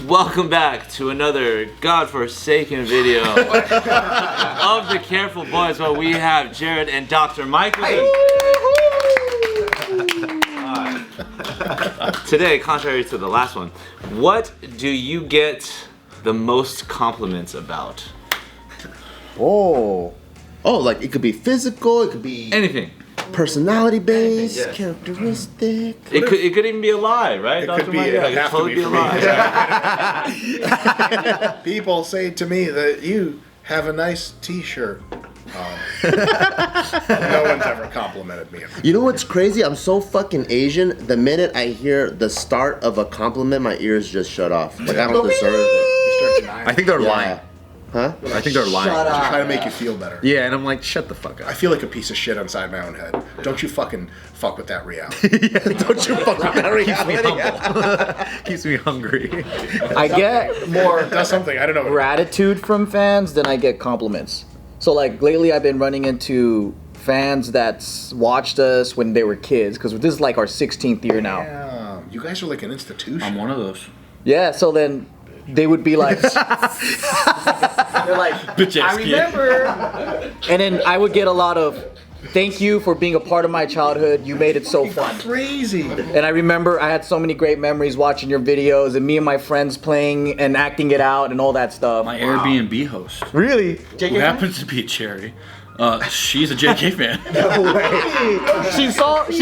Welcome back to another godforsaken video of the Careful Boys, where we have Jared and Dr. Michael. Today, contrary to the last one, what do you get the most compliments about? Oh, like it could be physical, it could be Anything. Personality based, Yeah. characteristic. It could even be a lie, right? It Dr. could be. Michael? It It have could totally to be be a for me. lie. People say to me that you have a nice T-shirt. No one's ever complimented me. You know what's crazy? I'm so fucking Asian. The minute I hear the start of a compliment, my ears just shut off. Like I don't deserve it. I think they're lying. Huh? I think they're lying. Just try to make you feel better. Yeah, and I'm like, shut the fuck I up. feel like a piece of shit inside my own head. Don't you fucking fuck with that reality. Don't you fuck with that reality. Keeps me hungry. I get more That's something I don't know. gratitude from fans than I get compliments. So like lately I've been running into fans that's watched us when they were kids, because this is like our 16th year now. Damn, you guys are like an institution. I'm one of those. Yeah, so then they would be like, they're like, Bitch I ass kid. remember. And then I would get a lot of, thank you for being a part of my childhood. You made it so fun. Crazy. And I remember I had so many great memories watching your videos and me and my friends playing and acting it out and all that stuff. My Airbnb host, Really? who happens to be a cherry, she's a JK fan. She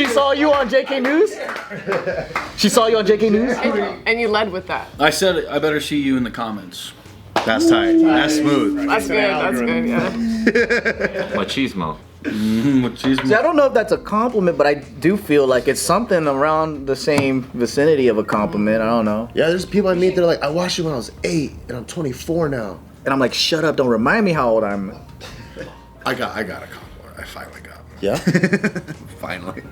saw you on JkNews? She saw you on JkNews? And you led with that. I said I better see you in the comments. That's tight. That's smooth. That's good. That's good. Yeah. Machismo. See, I don't know if that's a compliment, but I do feel like it's something around the same vicinity of a compliment. I don't know. Yeah, there's people I meet. They're like, I watched you when I was 8, and I'm 24 now. And I'm like, shut up! Don't remind me how old I'm. I got a compliment. I finally got one. Yeah. Finally.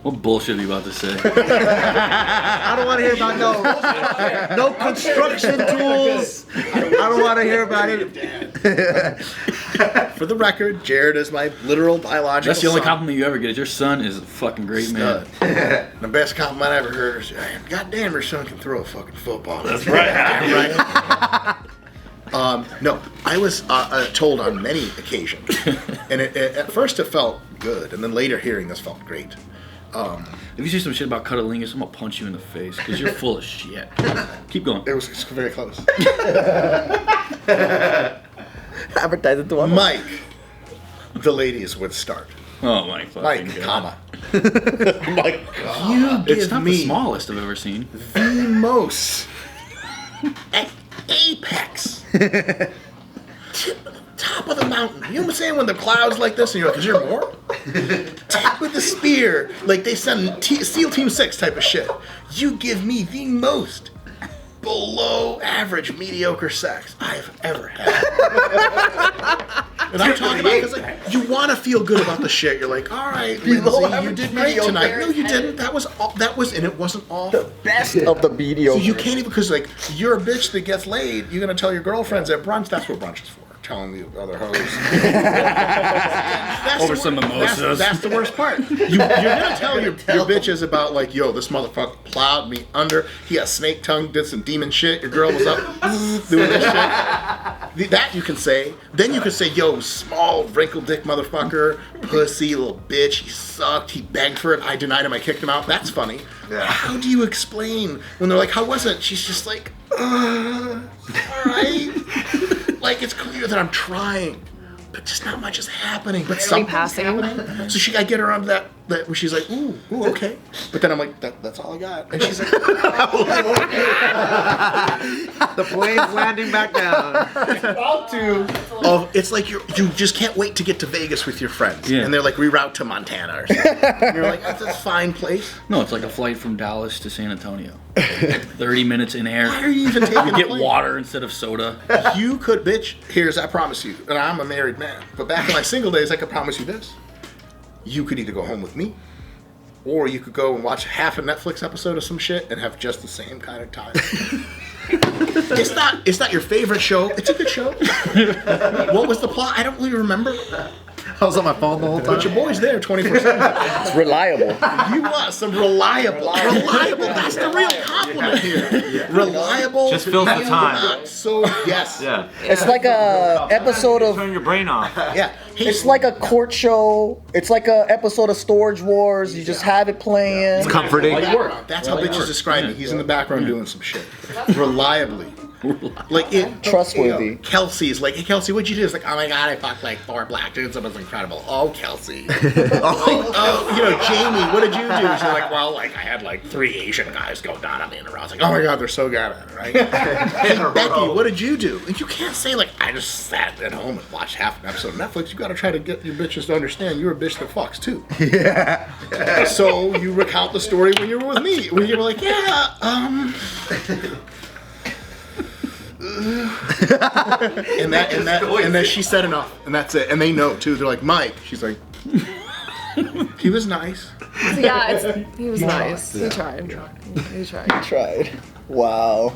What bullshit are you about to say? I don't want to hear about no construction tools. I don't want to hear about it. For the record, Jared is my literal biological That's the only son. compliment you ever get. Is your son is a fucking great man. The best compliment I ever heard is, God damn, your son can throw a fucking football. That's right. Right. No, I was told on many occasions, and at first it felt good, and then later hearing this felt great. If you say some shit about cunnilingus, I'm gonna punch you in the face because you're full of shit. Keep going. It was very close. Advertise it to us. Mike, the ladies would start. Oh my fucking Mike, god. comma. My God. You give It's not me the smallest I've ever seen. the most apex. Top of the mountain. You know what I'm saying? When the clouds like this and you're like, is there more? Tip with the spear. Like they send SEAL Team 6 type of shit. You give me the most below average mediocre sex I've ever had. And I'm talking about because like, you want to feel good about the shit. You're like, all right, Lindsay, you did great tonight. No, you didn't. That was, and it wasn't all. Best of the video. So you can't even, because like, you're a bitch that gets laid. You're going to tell your girlfriends at brunch. That's what brunch is for. Telling the other hoes. Over some mimosas. That's the worst part. You're gonna tell your bitches about like, yo, this motherfucker plowed me under. He had snake tongue, did some demon shit. Your girl was up doing this shit. That you can say. Then you can say, yo, small wrinkled dick motherfucker, pussy little bitch. He sucked. He begged for it. I denied him. I kicked him out. That's funny. Yeah. How do you explain when they're like, how was it? She's just like, all right. Like, it's clear that I'm trying, but just not much is happening. But something's passing. happening. So I get her onto that where she's like, ooh, okay. But then I'm like, that's all I got. And she's like, The plane's landing back down. about to. Oh, it's like you just can't wait to get to Vegas with your friends. Yeah. And they're like, reroute to Montana or something. And you're like, that's a fine place. No, it's like a flight from Dallas to San Antonio. 30 minutes in air. Why are you even taking You get a plane? water instead of soda. You could, bitch, I promise you, and I'm a married man, but back in my single days, I could promise you this. You could either go home with me, or you could go and watch half a Netflix episode of some shit and have just the same kind of time. It's not your favorite show. It's a good show. What was the plot? I don't really remember. I was on my phone the whole time. But your boy's there 24/7. It's reliable. You want some reliable. That's the real compliment here. Reliable. Just fills the time. So yes. Yeah. It's like a episode of. Turn your brain off. Yeah. It's like a court show. It's like a episode of Storage Wars. You just have it playing. It's comforting. That's how bitches describe me. He's in the background doing some shit. Reliably. Like it. Trustworthy. Kelsey's like, hey Kelsey, what'd you do? It's like, oh my god, I fucked like 4 black dudes. It was incredible. Oh, Kelsey. Oh, you know, Jamie, what did you do? She's like, well, like I had like 3 Asian guys go down on me in a row. I was like, oh my god, they're so good at it, right? Hey Becky, what did you do? And you can't say like, I just sat at home and watched half an episode of Netflix. You got to try to get your bitches to understand you're a bitch that fucks too. Yeah. So you recount the story when you were with me, when you were like, yeah, and then she said enough, and that's it. And they know too. They're like, Mike. She's like, he was nice. Yeah, he was nice. He tried. He tried. Tried. Wow.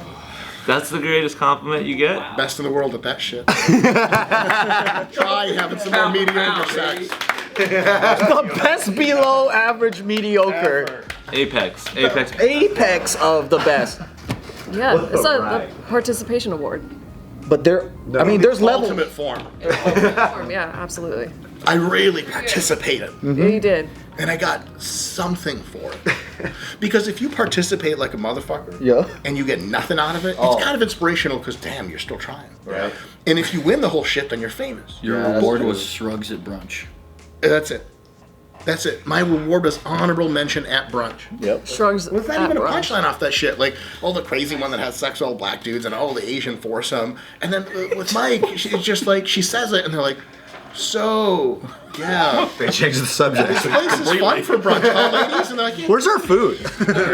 That's the greatest compliment you get? Best in the world at that shit. Try having some more mediocre sex. The best below average mediocre. Apex. Apex of the best. Yeah, it's a participation award. But I mean, there's levels. Ultimate form. Yeah, absolutely. I really participated. Yeah, you did. And I got something for it. Because if you participate like a motherfucker, Yeah. and you get nothing out of it, it's kind of inspirational because damn, you're still trying. Right. And if you win the whole shit, then you're famous. Your reward was shrugs at brunch. That's it. That's it. My reward was honorable mention at brunch. Yep. Shrugs. What's not at even a brunch. punchline off that shit? Like, oh, the crazy one that has sex with all black dudes and oh, the Asian foursome. And then with Mike, it's just like, she says it and they're like, so, yeah. They changed the subject. This place is fun for brunch, huh, ladies? And they're like, yeah. Where's our food?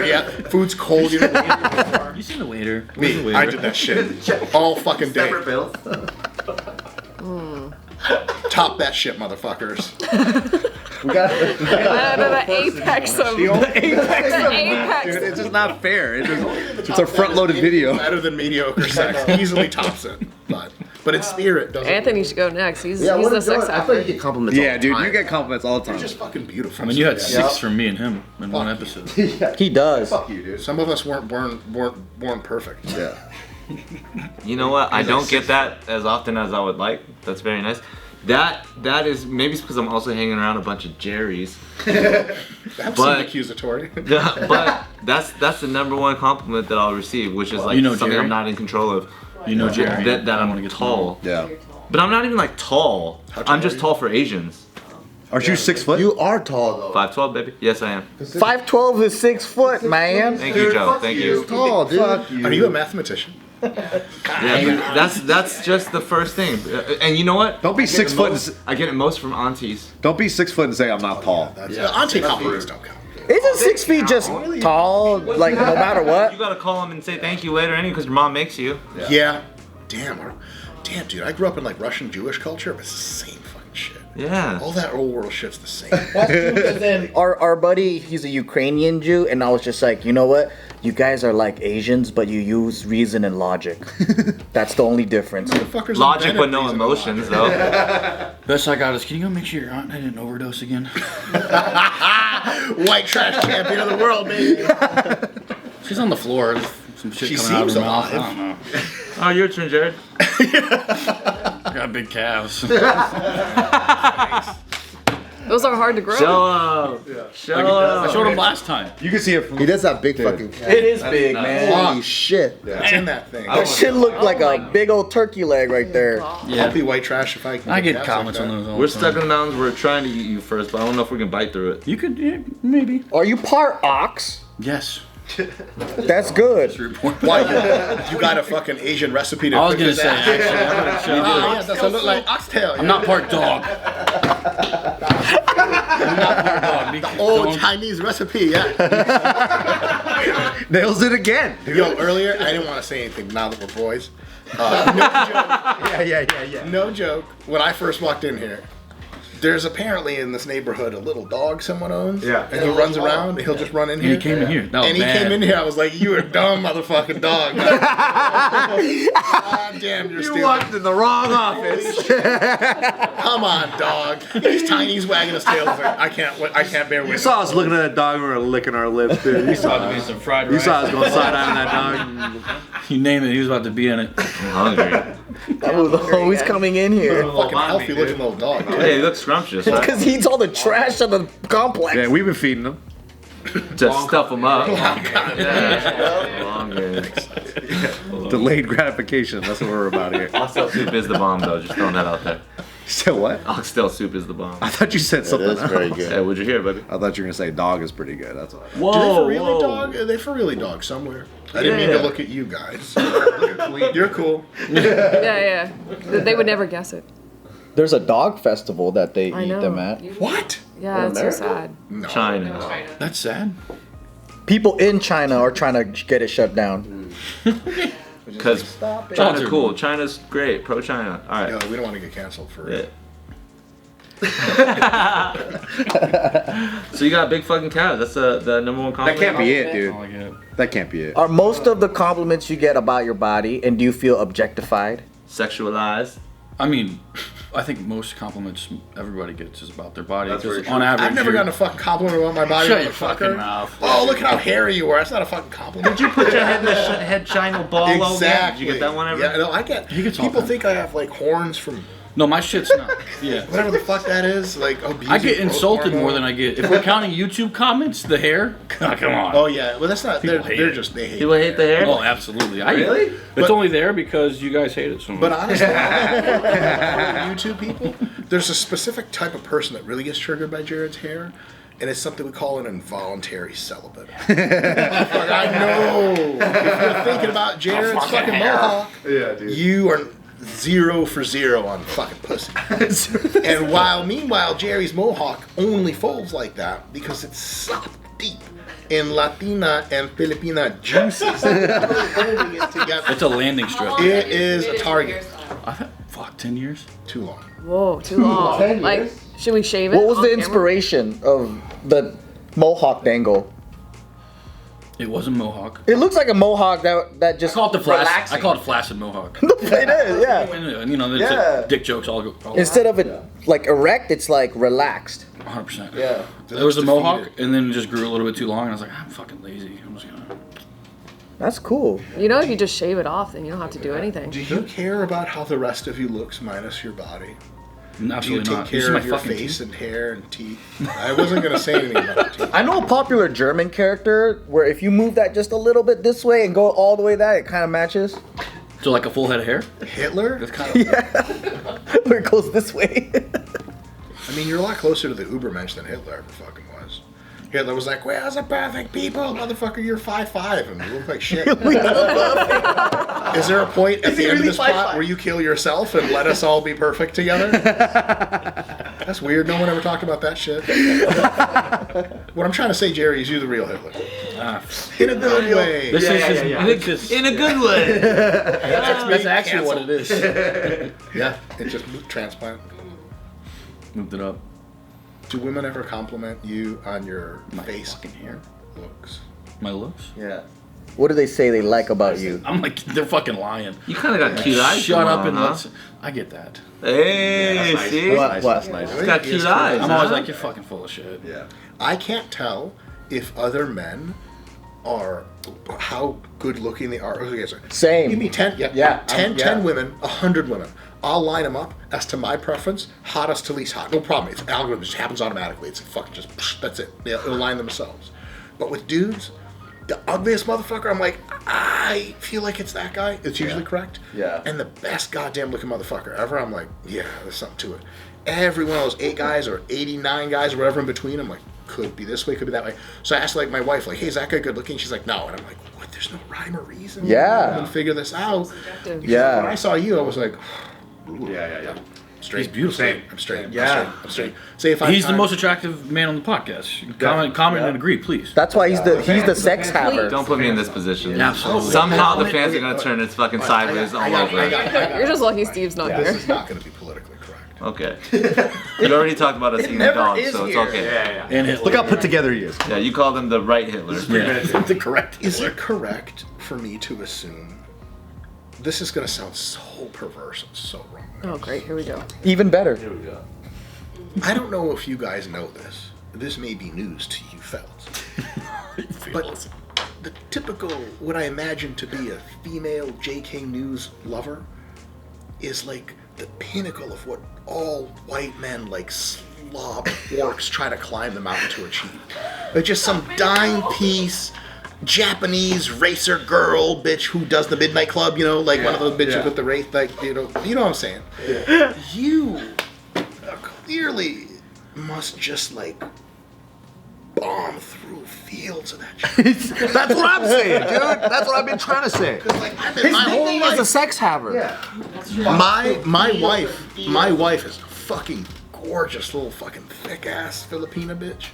Yeah, food's cold. You know, You seen the waiter? Where's the me, waiter? I did that shit all fucking day. Separate bills. Top that shit, motherfuckers. We got The apex of the apex. Dude, it's just not fair. It's a front-loaded video. Better than mediocre sex. Easily tops it. But in spirit, doesn't Anthony should go next. He's the what sex I thought you actor. get compliments all Yeah, the dude, time. you get compliments all the time. You're just fucking beautiful. I mean, you had 6 from me and him in one episode. He does. Fuck you, dude. Some of us weren't born perfect. Yeah. You know what? I don't get that as often as I would like. That's very nice. That is maybe it's because I'm also hanging around a bunch of Jerrys. That But- seemed accusatory. But that's the #1 compliment that I'll receive, which is like You know something Jerry? I'm not in control of. You know, Jerry. That I I'm wanna get to tall. Yeah. But I'm not even like tall. How tall I'm just are you? tall for Asians. Aren't you 6 foot? You are tall though. 5'12", baby. Yes, I am. 5'12" is 6 foot, man. Thank you, Joe. Thank you. Tall, dude. Are you a mathematician? Yeah, but that's just the first thing. And you know what? Don't be 6 foot. And, I get it most from aunties. don't be 6 foot and say I'm not tall. Auntie compliments don't count. Isn't 6 feet just tall, like no matter what? You gotta call them and say thank you later anyway, because your mom makes you. Yeah. Damn, dude. I grew up in like Russian Jewish culture. It's the same fucking shit. Yeah. All that old world shit's the same. Our buddy, he's a Ukrainian Jew, and I was just like, you know what? You guys are like Asians, but you use reason and logic. That's the only difference. Motherfuckers Logic invented but no reason and emotions, though. Best I got is, can you go make sure your aunt didn't overdose again? White trash champion of the world, baby. She's on the floor. There's some shit She coming out of seems her mouth. alive. I don't know. Oh, your turn, Jared. I got big calves. Those are hard to grow. Show up. Show I up. showed him last time. You can see it from. He does have big fucking cat. It is big, man. Holy shit. It's in that thing. That shit looked like a big old turkey leg right there. I'll be white trash if I can. I get calves comments like on that. those all We're the time. stuck in the mountains. We're trying to eat you first, but I don't know if we can bite through it. You could, yeah, maybe. Are you part ox? Yes. That's good. Why? You got a fucking Asian recipe to I was cook gonna his say, ass? actually, I'm gonna show you. Yeah, does it look like oxtail? I'm not part dog. I'm not part dog. Old Chinese recipe, yeah. Nails it again. Yo, earlier, I didn't want to say anything now that we're boys. Yeah. No joke. When I first walked in here, There's apparently in this neighborhood a little dog someone owns. Yeah. And he runs around. And he'll just run in And here. he came in here. That was And he bad. came in here. I was like, "You a dumb motherfucking dog." God damn, you're stupid. You walked in the wrong office. Come on, dog. He's tiny. He's wagging his tail. He's like, I can't bear You with saw us looking at that dog and we were licking our lips, dude. You About saw to be us. some fried You rice. saw us going side eye on that dog. You name it, he was about to be in it. I'm hungry. That was always coming in here. Fucking healthy looking little dog. Dude. Hey, he looks scrumptious, right? Because he eats all the trash of the complex. Yeah, we've been feeding them. Just stuff him up. Yeah. Longer. Delayed gratification. That's what we're about here. Oxtail soup is the bomb, though. Just throwing that out there. Still what? Oxtail soup is the bomb. I thought you said It something is very else. good. Hey, what'd you hear, baby? I thought you were gonna say dog is pretty good. That's all. Do they for really dog? Are they for really dog somewhere? I didn't mean to look at you guys. You're cool. Yeah. They would never guess it. There's a dog festival that they I eat know. them at. What? Yeah, it's so America? sad. No. China. That's sad. People in China are trying to get it shut down. Because China's cool. China's great. Pro China. All right. No, we don't want to get canceled for it. So you got big fucking calves. That's the number one That compliment. can't be it, dude. Oh, I get it. That can't be it. Are most of the compliments you get about your body, and do you feel objectified? Sexualized. I mean, I think most compliments everybody gets is about their body. That's 'cause very on average, I've never gotten a fucking compliment about my body. Shut your motherfucker. fucking mouth. Oh, look at how hairy you are. That's not a fucking compliment. Did you put your head in the head China ball? Exactly. Did you get that one ever? Yeah, no, I get. He gets all People kinds. think I have like horns from No, my shit's not. Yeah. whatever the fuck that is. Like, abusing I get growth insulted hormone. more than I get. If we're counting YouTube comments, the hair, come on. Oh yeah, well that's not. They're, People hate they're it. just they hate. People hate the hair. Oh, absolutely. Really? It's But- only there because you guys hate it so much. But honestly, YouTube people, there's a specific type of person that really gets triggered by Jared's hair, and it's something we call an involuntary celibate. I know. If you're thinking about Jared's fucking mohawk, Yeah, dude. you are 0 for 0 on fucking pussy. And meanwhile, Jerry's mohawk only folds like that because it's soft deep in Latina and Filipina juices. Holding it together. it's a landing strip. It is a target. Fuck, 10 years? Too long. Whoa, too long. 10 Like, years? should we shave it? What was on the camera? inspiration of the mohawk dangle? It wasn't mohawk. It looks like a mohawk that just I call it the flaccid. relaxing. I call it flaccid mohawk. It is, yeah. And, you know, there's Yeah. dick jokes all Instead of it like erect, it's like relaxed. 100%. Yeah. There was a Defeated. mohawk, and then it just grew a little bit too long, and I was like, I'm fucking lazy. I'm just gonna. That's cool. You know, if you just shave it off, then you don't have to do anything. Do you care about how the rest of you looks minus your body? Do you Absolutely take not. You see care my of your fucking face teeth? and hair and teeth? I wasn't gonna say anything about the teeth. I know a popular German character where if you move that just a little bit this way and go all the way that, it kind of matches. So like a full head of hair? Hitler? That's kind of. Where it goes this way. I mean, you're a lot closer to the Ubermensch than Hitler ever fucking was. Hitler was like, "Where's the perfect people, motherfucker? You're 5'5" and you look like shit." Is there a point at the end of this plot where you kill yourself and let us all be perfect together? That's weird. No one ever talked about that shit. What I'm trying to say, Jerry, is you the real Hitler. In a good way. This is just. In a good way. That's actually what it is. Yeah, it's just transplant. Moved it up. Do women ever compliment you on your My face fucking hair. looks? My looks? Yeah. What do they say they like about you? I'm like, they're fucking lying. You kind of got cute eyes. Shut going up on, and huh? let's. I get that. Hey, see? What? That's nice. He's got cute eyes. I'm always huh? like, you're fucking full of shit. Yeah. I can't tell if other men are how good looking they are. Okay, sorry. Same. Give me 10, yeah, Yeah, 10 yeah. women, 100 women. I'll line them up as to my preference, hottest to least hot. No problem. It's algorithm. It just happens automatically. It's fucking just, that's it. It'll line themselves. But with dudes, the ugliest motherfucker, I'm like, I feel like it's that guy. It's usually correct. Yeah. And the best goddamn looking motherfucker ever, I'm like, yeah, there's something to it. Every one of those 8 guys or 89 guys or whatever in between, I'm like, could be this way, could be that way. So I asked like my wife, like, hey, is that guy good looking? She's like, no. And I'm like, what? There's no rhyme or reason. Yeah. I can figure this out. Yeah. When I saw you, I was like, Yeah. straight. He's beautiful. I'm straight. Yeah. I'm straight. Say if I He's the most attractive man on the podcast. Comment and agree, please. That's why he's the sex haver. Don't put me in this position. Absolutely. Somehow the fans are gonna turn it fucking sideways all over. You're just lucky Steve's not This here. is not going to be politically correct. Okay. You already talked about us eating dogs, so it's okay. And Hitler. Look how put together he is. Yeah, you called him the right Hitler. Yeah. The correct. Is it correct for me to assume? This is gonna sound so perverse and so wrong. Oh, great. Here we go. Even better. I don't know if you guys know this. This may be news to you fellas. But the typical, what I imagine to be a female JKnews lover is like the pinnacle of what all white men like slob orcs try to climb the mountain to achieve. They're just some dime piece Japanese racer girl bitch who does the midnight club, you know, like one of those bitches with the race, like, you know what I'm saying. You clearly must just like bomb through fields of that shit. That's what I'm saying, dude. That's what I've been trying to say. Like, I've been my whole He's life. a sex haver. My wife is a fucking gorgeous little fucking thick ass Filipina bitch.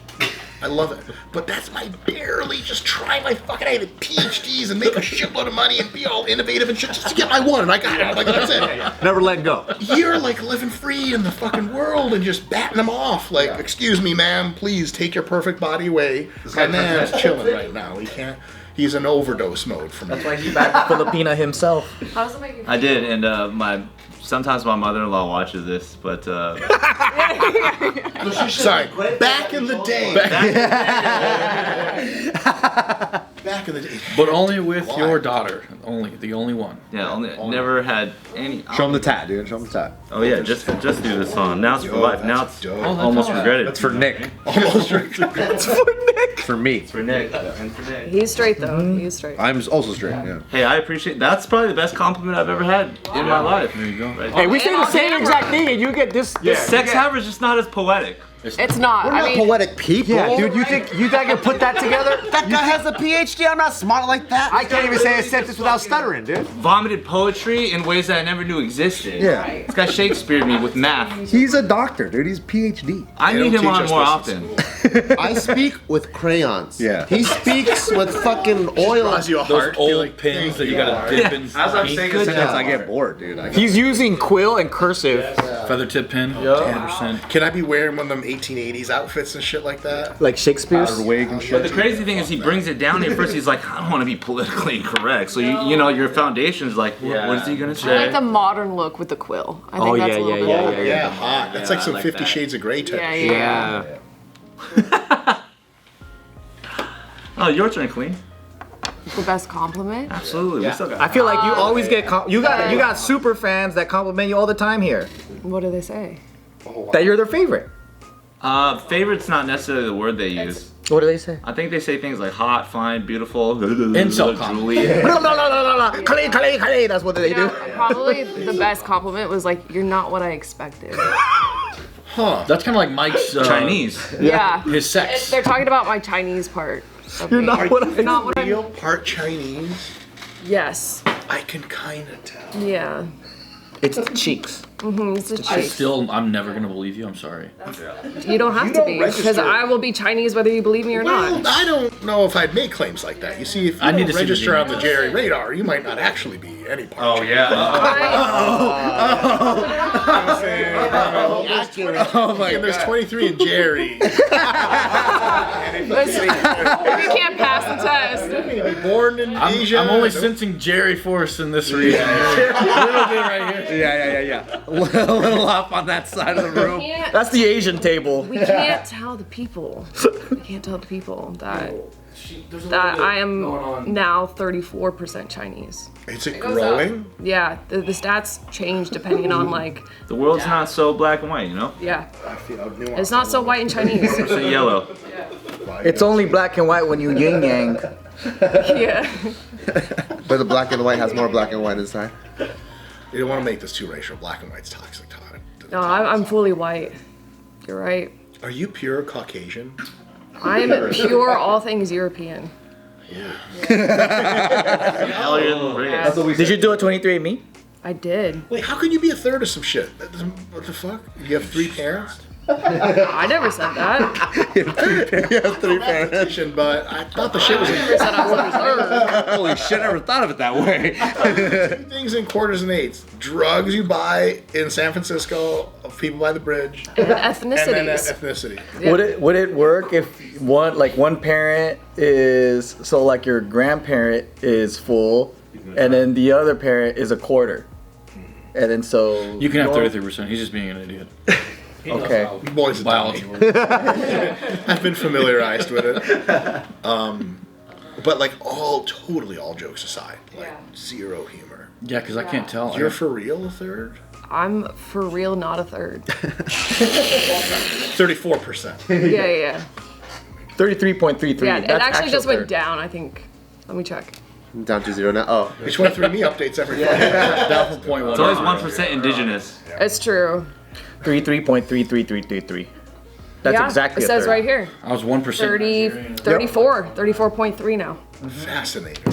I love it. But that's my barely just try my fucking I have PhDs and make a shitload of money and be all innovative and shit just to get my one and I got it. Like that's it. Never let go. You're like living free in the fucking world and just batting them off. Like, excuse me, ma'am, please take your perfect body away. My man's chilling right now. He can't. He's in overdose mode for me. That's why he's back to Filipina himself. How does it make you feel? I did, and sometimes my mother-in-law watches this, but Sorry. Back in the day. Back in the day. But only with Why? your daughter. The only one. yeah, never had any. Show him the tat, dude. Show him the tat. Oh yeah, just do this song. Now it's for life. Now it's dope. almost regretted. That's for Nick. Almost right. For me. for Nick. And for Nick. He's straight though. He's straight. I'm also straight, yeah. Hey, I appreciate. That's probably the best compliment I've ever had in my life. There you go. Right? Hey, we say the same exact thing, and you get this. Sex haver is just not as poetic. It's not. We're I not mean, poetic people. Yeah, dude, you think I can put that together? That guy has a PhD. I'm not smart like that. I can't even say a sentence without stuttering, dude. Vomited poetry in ways that I never knew existed. Yeah. This guy Shakespearean me with math. He's a doctor, dude. He's PhD. I They need don't him teach on us more this in often. I speak with crayons. Yeah. He speaks with fucking oil. Draws you a Those heart. old You're like, pins thank that you gotta dip in. As I'm saying a sentence, I get bored, dude. He's using quill and cursive, Feather tip pin. 10%. Can I be wearing one of them 1880s outfits and shit like that? like Shakespeare's. wig and But shit. the crazy thing is he brings it down here first. He's like, I don't want to be politically incorrect. So you know your foundation is like, what is he gonna I say? like the modern look with the quill. I think Oh, that's yeah, a little yeah, bit yeah, better. Yeah, hot. That's like some like 50 that. Shades of Grey type. Yeah, of shit. yeah. Oh, your turn, Kalyne. The best compliment. Absolutely. We still got. I feel like you always get you got super fans that compliment you all the time here. What do they say? That you're their favorite. Favorite's not necessarily the word they use. What do they say? I think they say things like hot, fine, beautiful, Insult comment. Julie. Kalyne, that's what they You do. know, probably the best compliment was like, "You're not what I expected." Huh. That's kind of like Mike's Chinese. Yeah. His sex. They're talking about my Chinese part. Of You're me. not what I. Not what I'm. Real part Chinese. Yes. I can kind of tell. Yeah. It's the cheeks. It's a cheek. I'm never gonna believe you. I'm sorry. You don't have to be, because I will be Chinese whether you believe me or Well, not. I don't know if I'd make claims like that. You see, if you I need don't to see the register on the video. Jerry radar, you might not actually be any part. Oh yeah. Oh my And there's 23 in Jerry. Listen, if you can't pass the test, Born in Asia. I'm only sensing Jerry Force in this region. A little bit right here. Yeah. A little off on that side of the room. That's the Asian table. we can't tell the people. We can't tell the people that I am now 34% Chinese. Is it growing? Yeah, the stats change depending on like, The world's not so black and white, you know. yeah, I feel nuanced. it's not so white in Chinese. It's yellow. It's only black and white when you yin yang. Yeah. But the black and white has more black and white inside. You don't want to make this too racial. Black and white's toxic, Todd. No, I'm fully white. You're right. Are you pure Caucasian? I'm pure all things European. Alien race. Did you do a 23andMe? I did. Wait, how can you be a third of some shit? What the fuck? You have 3 parents? I never said that. Yeah, 3 parents. Competition, but I thought the shit was I never said I was a third. Holy shit, I never thought of it that way. 2 things in quarters and eighths. Drugs you buy in San Francisco of people by the bridge. And And then ethnicities. ethnicity. Yeah. Would it work if one parent is so like your grandparent is full, and then the other parent is a quarter, and then so You can have 33%. He's just being an idiot. Okay. Boys and Biology. I've been familiarized with it. But like totally all jokes aside, like zero humor. Yeah, because I can't tell. You're for real a third? I'm for real not a third. 34%. Yeah. 33.33. Yeah, it That's actually just actual went down, I think. Let me check. Down to 0 now. Oh. Which went through me updates every Friday. Down from 0.1. It's always 1% indigenous. It's true. 33.3333. That's yeah, exactly it a says third. right here. I was 1%. 34.3 now. Fascinating.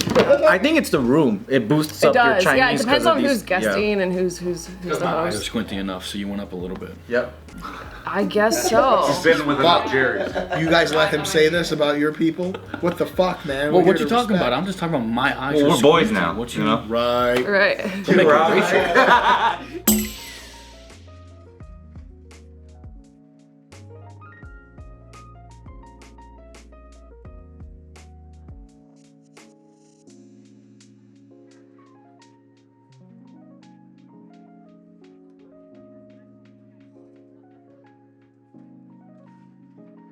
I think it's the room. It boosts It up your does. Chinese. Yeah, it depends 'cause of on who's these- guesting and who's the My eyes are host. squinty enough, so you went up a little bit. Yep. I guess so. Been with Fuck. Jerry's. You guys let him say this about your people? What the fuck, man? Well, We're what here you to talking respect. about? I'm just talking about my eyes. Well, are we're boys squinty. now, What you know? Right. Right. Don't make it racial.